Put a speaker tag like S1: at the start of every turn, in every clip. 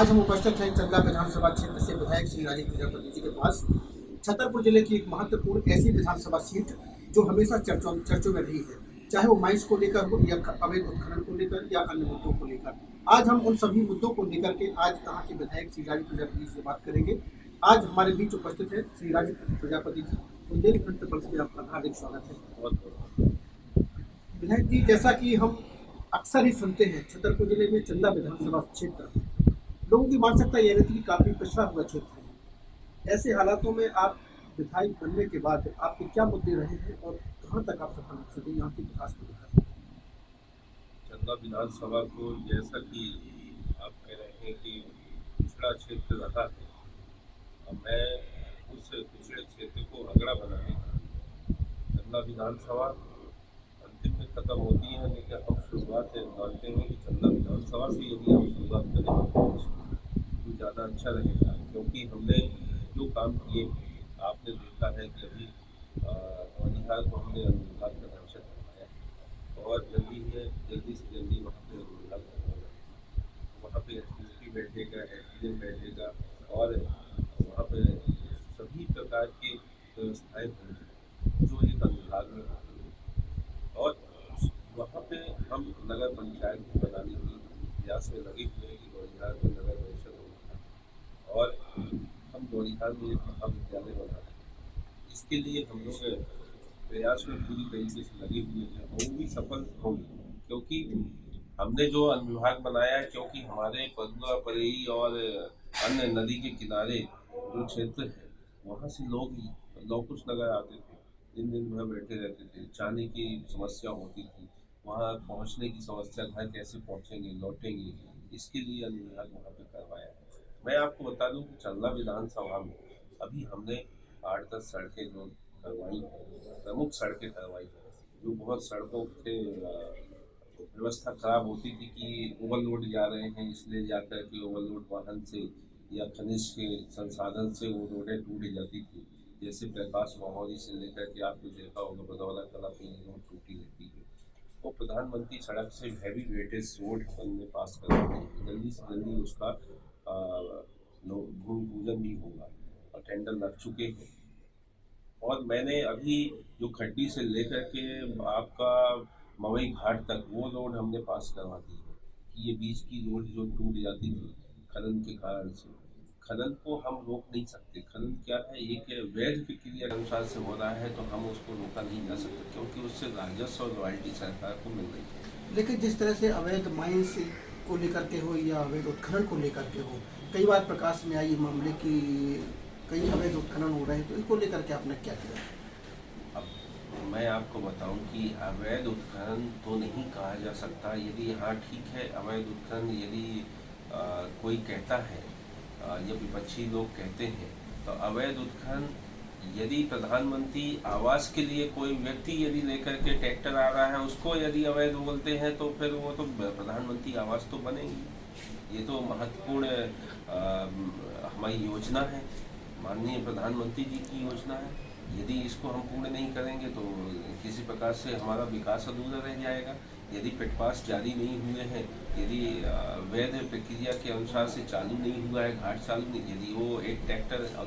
S1: आज हम उपस्थित हैं चंदा विधानसभा क्षेत्र से विधायक श्री राजीव प्रजापति जी के पास। छतरपुर जिले की एक महत्वपूर्ण ऐसी विधानसभा सीट जो हमेशा चर्चों में रही है, चाहे वो माइंस को लेकर हो या अवैध उत्खनन को लेकर या अन्य मुद्दों को लेकर। आज हम उन सभी मुद्दों को लेकर के आज यहाँ के विधायक श्री राजीव प्रजापति जी से बात करेंगे। आज हमारे बीच उपस्थित है श्री राजीव प्रजापति जी। बुंदेलखंड पल्स में आपका हार्दिक स्वागत है। विधायक जी, जैसा कि हम अक्सर ही सुनते हैं, छतरपुर जिले में चंदा विधानसभा क्षेत्र लोगों की मानसिकता यह रहती है काफी पिछड़ा हुआ क्षेत्र है। ऐसे हालातों में आप विधायक बनने के बाद आपके क्या मुद्दे रहे हैं और कहां तक आप सफल हो सके यहाँ के विकास को लेकर?
S2: चंदा विधानसभा को जैसा कि आप कह रहे हैं कि पिछड़ा क्षेत्र रहा है, अब मैं उस पिछड़े क्षेत्र को अगड़ा बनाने चंदा विधानसभा अंतिम में खत्म होती है, लेकिन हम शुरुआत मानते हैं कि चंदा विधानसभा से यदि हम शुरुआत करें तो ज़्यादा अच्छा रहेगा, क्योंकि हमने जो काम किए आपने देखा है कि अभी अनुविभाग को हमने अनुविभाग का ढांचा करवाया और जल्दी से जल्दी वहाँ पे अनुविभाग करवाया, वहाँ पे एसडीओपी बैठेगा, एसडीएम बैठेगा और वहाँ पे सभी प्रकार की व्यवस्थाएँ होंगी जो एक अनुविभाग में होती है। और वहाँ पे हम नगर पंचायत बनाने की प्रयास में लगे हुए हैं कि गौरीहार में नगर परिषद होगा और हम गौरीहार में एक महाविद्यालय बना रहे हैं। इसके लिए हम लोग प्रयास में पूरी तरीके से लगे हुए हैं और वो भी सफल होंगे, क्योंकि हमने जो अनुविभाग बनाया है, क्योंकि हमारे पदुआ परेई और अन्य नदी के किनारे जो क्षेत्र है वहाँ से लोग कुछ नगर आते थे, दिन भर बैठे रहते थे, जाने की समस्या होती थी, वहाँ पहुँचने की समस्या, घर कैसे पहुँचेंगे लौटेंगे, इसके लिए अनुविभाग वहाँ पे करवाया है। मैं आपको बता दूं कि चंदा विधानसभा में अभी हमने 8-10 सड़कें जो करवाई हैं, प्रमुख सड़कें करवाई हैं, जो बहुत सड़कों के व्यवस्था खराब होती थी कि ओवरलोड जा रहे हैं, इसलिए जाकर के ओवरलोड वाहन से या खनिज के संसाधन से वो रोडें टूट जाती थी। जैसे प्रकाश मोहरी से लेकर के आपको देखा होगा बदौला कला पे रोड टूटी रहती है। वो प्रधानमंत्री सड़क से हैवी वेटेज रोड हमने पास करवाई है, जल्दी से जल्दी उसका भूमि पूजन भी होगा और टेंडर लग चुके हैं। और मैंने अभी जो खड्डी से लेकर के आपका मवई घाट तक वो रोड हमने पास करवा दी है कि ये बीच की रोड जो टूट जाती थी खनन के कारण से, खनन को हम रोक नहीं सकते। खनन क्या है, एक वैध प्रक्रिया के अनुसार से हो रहा है तो हम उसको रोका नहीं जा सकते, क्योंकि उससे राजस्व और रॉयल्टी सरकार को मिल रही है।
S1: लेकिन जिस तरह से अवैध माइंस को लेकर के हो या अवैध उत्खनन को लेकर के हो, कई बार प्रकाश में आई मामले की कई अवैध उत्खनन हो रहे हैं, तो इनको लेकर के आपने क्या किया?
S2: अब मैं आपको बताऊं कि अवैध उत्खनन तो नहीं कहा जा सकता। यदि हाँ ठीक है, अवैध उत्खनन यदि कोई कहता है या विपक्षी लोग कहते हैं तो अवैध उत्खनन, यदि प्रधानमंत्री आवास के लिए कोई व्यक्ति यदि लेकर के ट्रैक्टर आ रहा है उसको यदि अवैध बोलते हैं तो फिर वो तो प्रधानमंत्री आवास तो बनेगी। ये तो महत्वपूर्ण हमारी योजना है, माननीय प्रधानमंत्री जी की योजना है। यदि इसको हम पूर्ण नहीं करेंगे तो किसी प्रकार से हमारा विकास अधूरा रह जाएगा। यदि पेटपास जारी नहीं हुए हैं, यदि वैध प्रक्रिया के अनुसार से चालू नहीं हुआ है, घाट चालू नहीं, यदि वो एक ट्रैक्टर और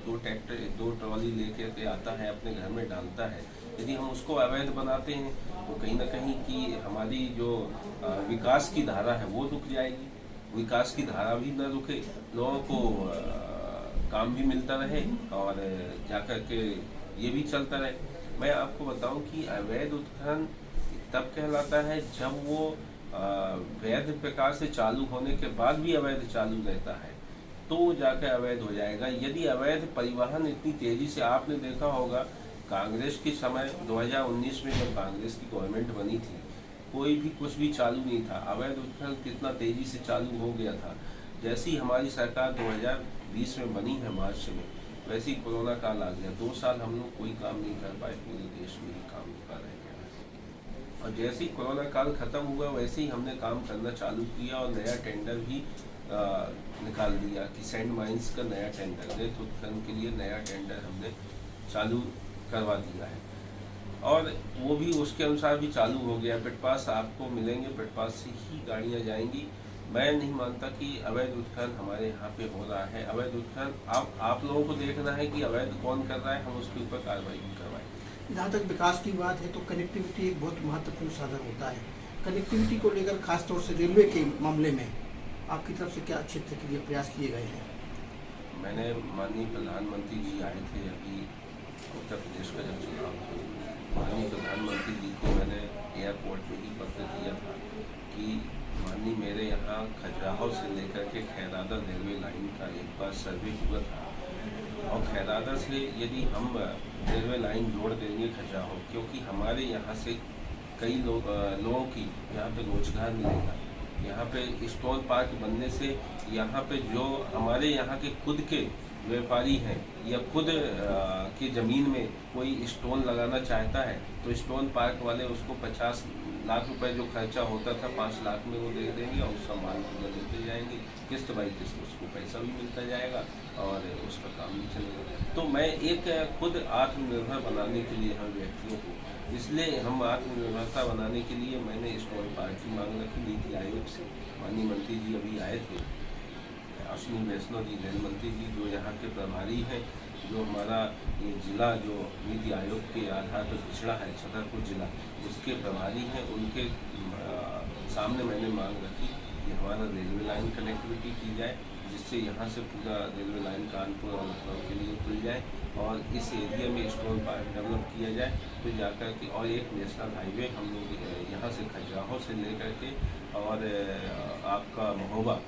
S2: दो ट्रॉली लेकर के आता है अपने घर में डालता है, यदि हम उसको अवैध बनाते हैं तो कहीं ना कहीं की हमारी जो विकास की धारा है वो रुक जाएगी। विकास की धारा भी न रुके, लोगों को काम भी मिलता रहे और जाकर के ये भी चलता रहे। मैं आपको बताऊं कि अवैध उत्खनन तब कहलाता है जब वो वैध प्रकार से चालू होने के बाद भी अवैध चालू रहता है, तो जाकर अवैध हो जाएगा। यदि अवैध परिवहन इतनी तेजी से, आपने देखा होगा कांग्रेस के समय 2019 में जब कांग्रेस की गवर्नमेंट बनी थी, कोई भी कुछ भी चालू नहीं था, अवैध उत्खनन कितना तेजी से चालू हो गया था। जैसी हमारी सरकार 2020 में बनी है मार्च में, वैसे ही कोरोना काल आ गया। 2 साल हम लोग कोई काम नहीं कर पाए, पूरे देश में ही काम रुका रह गया। और जैसे ही कोरोना काल खत्म हुआ वैसे ही हमने काम करना चालू किया और नया टेंडर भी निकाल दिया कि सैंड माइंस का नया टेंडर, रेत उत्खनन के लिए नया टेंडर हमने चालू करवा दिया है और वो भी उसके अनुसार भी चालू हो गया। पेटपास आपको मिलेंगे, पेटपास से ही गाड़ियाँ जाएंगी। मैं नहीं मानता कि अवैध उत्खनन हमारे यहाँ पे हो रहा है। अवैध उत्खनन आप लोगों को देखना है कि अवैध कौन कर रहा है, हम उसके ऊपर कार्रवाई भी करवाएं।
S1: जहाँ तक विकास की बात है तो कनेक्टिविटी एक बहुत महत्वपूर्ण साधन होता है। कनेक्टिविटी को लेकर खासतौर से रेलवे के मामले में आपकी तरफ से क्या क्षेत्र के लिए प्रयास किए गए हैं?
S2: मैंने माननीय प्रधानमंत्री जी आए थे अभी उत्तर प्रदेश का जब चुनाव था, माननीय प्रधानमंत्री जी को मैंने एयरपोर्ट में ही पत्र दिया था कि माननीय मेरे यहाँ खजुराहो से लेकर के खैरादा रेलवे लाइन का एक बार सर्वे हुआ था और खैरादा से यदि हम रेलवे लाइन जोड़ देंगे खजुराहो, क्योंकि हमारे यहाँ से कई लोगों की यहाँ पे रोजगार मिलेगा। यहाँ पे स्टॉल पार्क बनने से यहाँ पे जो हमारे यहाँ के खुद के व्यापारी हैं या खुद की ज़मीन में कोई स्टॉल लगाना चाहता है तो स्टॉल पार्क वाले उसको 50 लाख रुपए जो खर्चा होता था 5 लाख में वो दे देंगे और उस सामान को देते जाएंगे, किस्त बाई किस्त उसको पैसा भी मिलता जाएगा और उसका काम भी चलेगा। तो मैं एक खुद आत्मनिर्भर बनाने के लिए हम व्यक्तियों को, इसलिए हम आत्मनिर्भरता बनाने के लिए मैंने स्टॉल पार्क की मांग रखी नीति आयोग से। माननीय मंत्री जी अभी आए थे, अश्विनी वैष्णव जी रेल मंत्री जी जो यहाँ के प्रभारी हैं, जो हमारा ये जिला जो नीति आयोग के आधार पर पिछड़ा है छतरपुर जिला, उसके प्रभारी हैं, उनके सामने मैंने मांग रखी कि हमारा रेलवे लाइन कनेक्टिविटी की जाए, जिससे यहाँ से पूरा रेलवे लाइन कानपुर और लखनऊ के लिए खुल जाए और इस एरिया में स्टॉल पार्क डेवलप किया जाए तो जाकर के, और एक नेशनल हाईवे हम लोग यहाँ से खजुराहो से लेकर के और आपका महोबा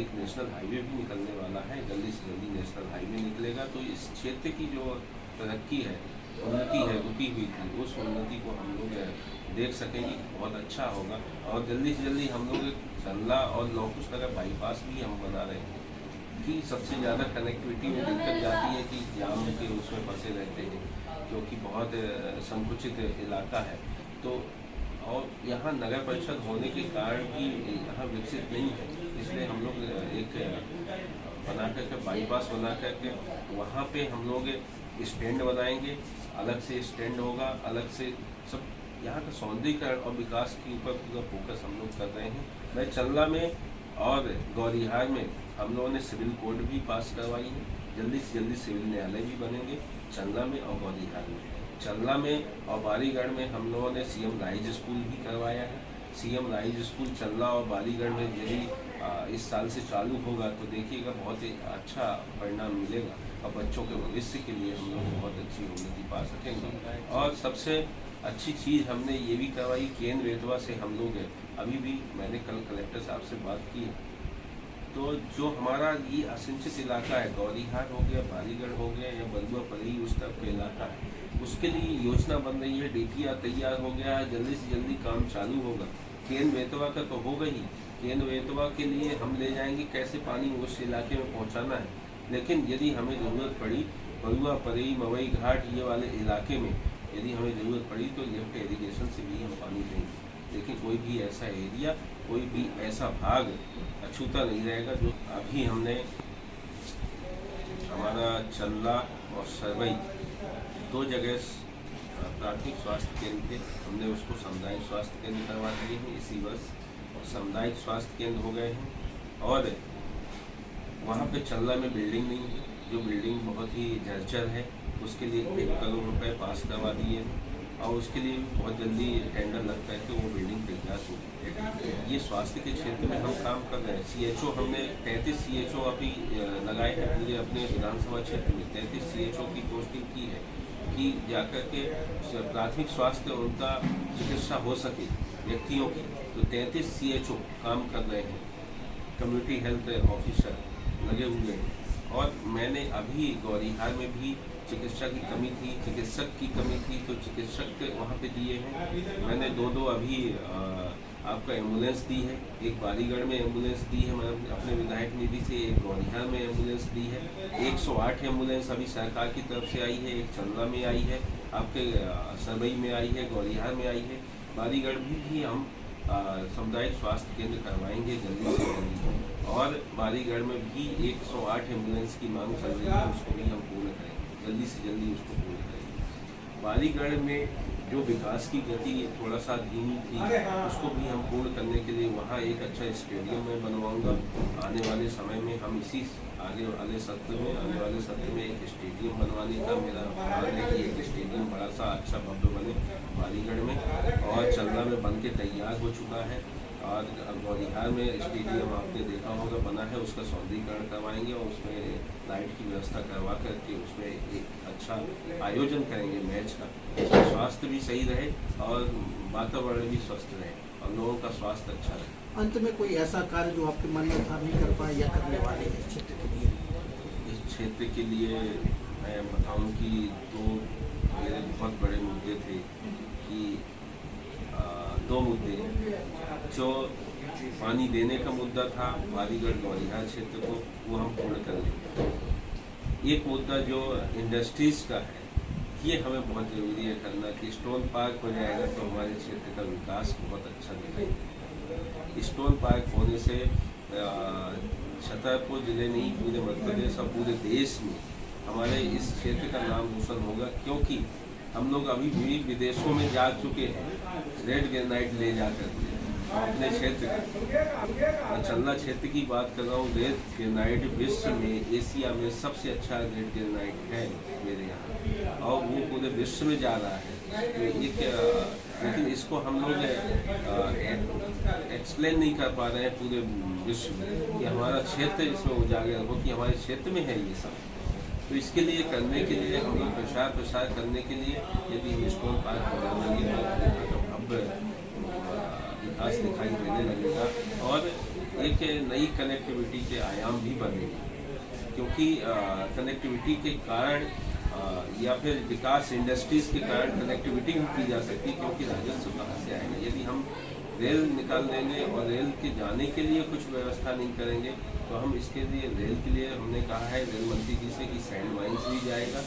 S2: एक नेशनल हाईवे भी निकलने वाला है, जल्दी से जल्दी नेशनल हाईवे निकलेगा तो इस क्षेत्र की जो तरक्की है, उन्नति है, रुकी हुई थी, उस उन्नति को हम लोग देख सकेंगे, बहुत अच्छा होगा। और जल्दी से जल्दी हम लोग चंदला और लौकुश नगर बाईपास भी हम बना रहे हैं कि सबसे ज़्यादा कनेक्टिविटी में दिक्कत जाती है कि जाम के उसमें फंसे रहते हैं, क्योंकि बहुत संकुचित इलाका है। तो और यहाँ नगर परिषद होने के कारण भी यहाँ विकसित नहीं है, इसलिए हम लोग एक बना करके बाईपास बना करके वहाँ पे हम लोग स्टैंड बनाएंगे, अलग से स्टैंड होगा, अलग से सब यहाँ का सौंदर्यीकरण और विकास के ऊपर पूरा फोकस हम लोग कर रहे हैं। मैं चंदला में और गौरीहार में हम लोगों ने सिविल कोड भी पास करवाई है, जल्दी से जल्दी सिविल न्यायालय भी बनेंगे चंदला में और गौरीहार में। चंदला में और बारीगढ़ में हम लोगों ने सीएम राइज स्कूल भी करवाया है। सीएम राइज स्कूल चंदला और बारीगढ़ में यदि इस साल से चालू होगा तो देखिएगा बहुत ही अच्छा परिणाम मिलेगा और बच्चों के भविष्य के लिए हम लोग बहुत अच्छी उन्नति पा सकेंगे। और सबसे अच्छी चीज़ हमने ये भी करवाई, केन वेतवा से हम लोग अभी भी, मैंने कल कलेक्टर साहब से बात की, तो जो हमारा ये असिंचित इलाका है, गौरीहार हो गया, बारीगढ़ हो गया या बलुआ पलई उस तरफ का इलाका है, उसके लिए योजना बन रही है, डीपीआर तैयार हो गया है, जल्दी से जल्दी काम चालू होगा। केन वेतवा का तो होगा ही, केन वेतवा के लिए हम ले जाएंगे कैसे पानी उस इलाके में पहुंचाना है, लेकिन यदि हमें ज़रूरत पड़ी बलुआ पलई मवई घाट ये वाले इलाके में यदि हमें ज़रूरत पड़ी तो लिफ्ट इरीगेशन से भी हम पानी देंगे, लेकिन कोई भी ऐसा एरिया, कोई भी ऐसा भाग अछूता नहीं रहेगा। जो अभी हमने हमारा चंदला और सरवई 2 जगह प्राथमिक स्वास्थ्य केंद्र थे, हमने उसको सामुदायिक स्वास्थ्य केंद्र करवा दिए हैं इसी वर्ष, और सामुदायिक स्वास्थ्य केंद्र हो गए हैं। और वहाँ पे चंदला में बिल्डिंग नहीं है, जो बिल्डिंग बहुत ही जर्जर है, उसके लिए 1 करोड़ रुपए पास करवा दिए हैं और उसके लिए बहुत जल्दी टेंडर लगता है कि वो बिल्डिंग तैयार हो। ये स्वास्थ्य के क्षेत्र में हम काम कर रहे हैं। CHO हमने 33 CHO अभी लगाए हैं पूरे अपने विधानसभा क्षेत्र में, 33 CHO की पोस्टिंग की है कि जाकर के प्राथमिक स्वास्थ्य उनका चिकित्सा हो सके व्यक्तियों की, तो 33 CHO काम कर रहे हैं, कम्युनिटी हेल्थ ऑफिसर लगे हुए हैं। और मैंने अभी गौरीहार में भी चिकित्सा की कमी थी, चिकित्सक की कमी थी, तो चिकित्सक वहाँ पे दिए हैं। मैंने 2 अभी आपका एम्बुलेंस दी है, एक बारीगढ़ में एम्बुलेंस दी है मैंने अपने विधायक निधि से, एक गौरीहार में एम्बुलेंस दी है। 108 एम्बुलेंस अभी सरकार की तरफ से आई है, एक चंदला में आई है, आपके सरवई में आई है, गौरीहार में आई है। बारीगढ़ भी हम सामुदायिक स्वास्थ्य केंद्र करवाएंगे जल्दी से जल्दी, और बारीगढ़ में भी 108 एम्बुलेंस की मांग चल रही है, उसको भी हम पूर्ण करेंगे, जल्दी से जल्दी उसको पूर्ण करेंगे। बारीगढ़ में जो विकास की गति थोड़ा सा धीमी थी उसको भी हम पूर्ण करने के लिए वहाँ एक अच्छा स्टेडियम मैं बनवाऊँगा। आने वाले समय में हम इसी आने वाले सत्र में एक स्टेडियम बनवाने का मेरा प्लान है कि एक स्टेडियम बड़ा सा अच्छा भव्य बने बालीगढ़ में, और चंदा में बन के तैयार हो चुका है। और ग्वालियर में स्टेडियम आपने देखा होगा बना है, उसका सौंदर्यीकरण करवाएंगे और उसमें लाइट की व्यवस्था करवा करके उसमें एक अच्छा आयोजन करेंगे मैच का, जिसमें स्वास्थ्य भी सही रहे और वातावरण भी स्वस्थ रहे और लोगों का स्वास्थ्य अच्छा रहे।
S1: अंत में कोई ऐसा कार्य जो आपके मन में था नहीं कर पाए या करने वाले हैं क्षेत्र के लिए?
S2: इस क्षेत्र के लिए मैं बताऊं कि दो मेरे बहुत बड़े मुद्दे थे कि दो मुद्दे, जो पानी देने का मुद्दा था बालीगढ़ ग्वालियर क्षेत्र को, वो हम पूर्ण कर लेंगे। एक मुद्दा जो इंडस्ट्रीज़ का है, ये हमें बहुत ज़रूरी है करना कि स्टोन पार्क हो जाएगा तो हमारे क्षेत्र का विकास बहुत अच्छा दिखाई देगा। स्टोन पार्क होने से छतरपुर जिले नहीं पूरे मध्य प्रदेश और पूरे देश में हमारे इस क्षेत्र का नाम रोशन होगा, क्योंकि हम लोग अभी भी विदेशों में जा चुके हैं रेड ग्रेनाइट ले जाकर अपने क्षेत्र का। चंदा क्षेत्र की बात कर रहा हूँ, रेड ग्रेनाइट विश्व में एशिया में सबसे अच्छा रेड ग्रेनाइट है मेरे यहाँ, और वो पूरे विश्व में जा रहा है। तो एक लेकिन इसको हम लोग एक्सप्लेन नहीं कर पा रहे हैं पूरे विश्व में कि हमारा क्षेत्र इसमें उजागर हो कि हमारे क्षेत्र में है ये सब। तो इसके लिए करने के लिए हम लोग प्रसार करने के लिए यदि स्टोन पार्क बनाएंगे तो भव्य विकास दिखाई देने लगेगा और एक नई कनेक्टिविटी के आयाम भी बनेंगे, क्योंकि कनेक्टिविटी के कारण या फिर विकास इंडस्ट्रीज के कारण कनेक्टिविटी भी की जा सकती है, क्योंकि राजस्व कहाँ से आएगा यदि हम रेल निकाल देंगे और रेल के जाने के लिए कुछ व्यवस्था नहीं करेंगे। तो हम इसके लिए रेल के लिए हमने कहा है रेल मंत्री जी से कि सैंड माइंस भी जाएगा,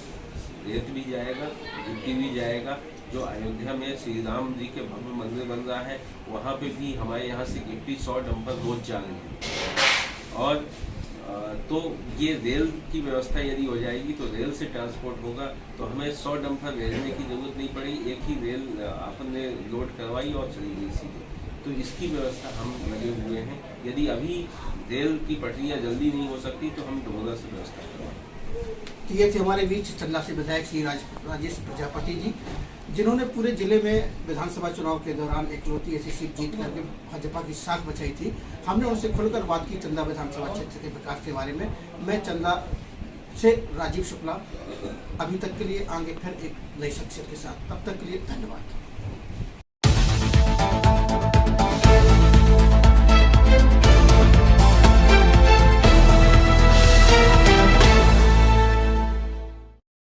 S2: रेत भी जाएगा, गिट्टी भी जाएगा। जो अयोध्या में श्री राम जी के भव्य मंदिर बन रहा है वहाँ पे भी हमारे यहाँ से गिट्टी 100 डंपर रोज जा रही है। और तो ये रेल की व्यवस्था यदि हो जाएगी तो रेल से ट्रांसपोर्ट होगा, तो हमें 100 डंपर भेजने की जरूरत नहीं पड़ेगी, एक ही रेल अपन ने लोड करवाई और चली गई सीधे। तो इसकी व्यवस्था हम लगे हुए हैं। यदि अभी रेल की पटरियाँ जल्दी नहीं हो सकती तो हम डोला से व्यवस्था करवाएं।
S1: तो ये थे हमारे बीच चंदा से विधायक श्री राजेश प्रजापति जी, जिन्होंने पूरे जिले में विधानसभा चुनाव के दौरान इकलौती ऐसी सीट जीत करके भाजपा की साख बचाई थी। हमने उनसे खुलकर बात की चंदा विधानसभा क्षेत्र के विकास के बारे में। मैं चंदा से राजीव शुक्ला, अभी तक के लिए आगे फिर एक नई शख्सियत के साथ, तब तक के लिए धन्यवाद।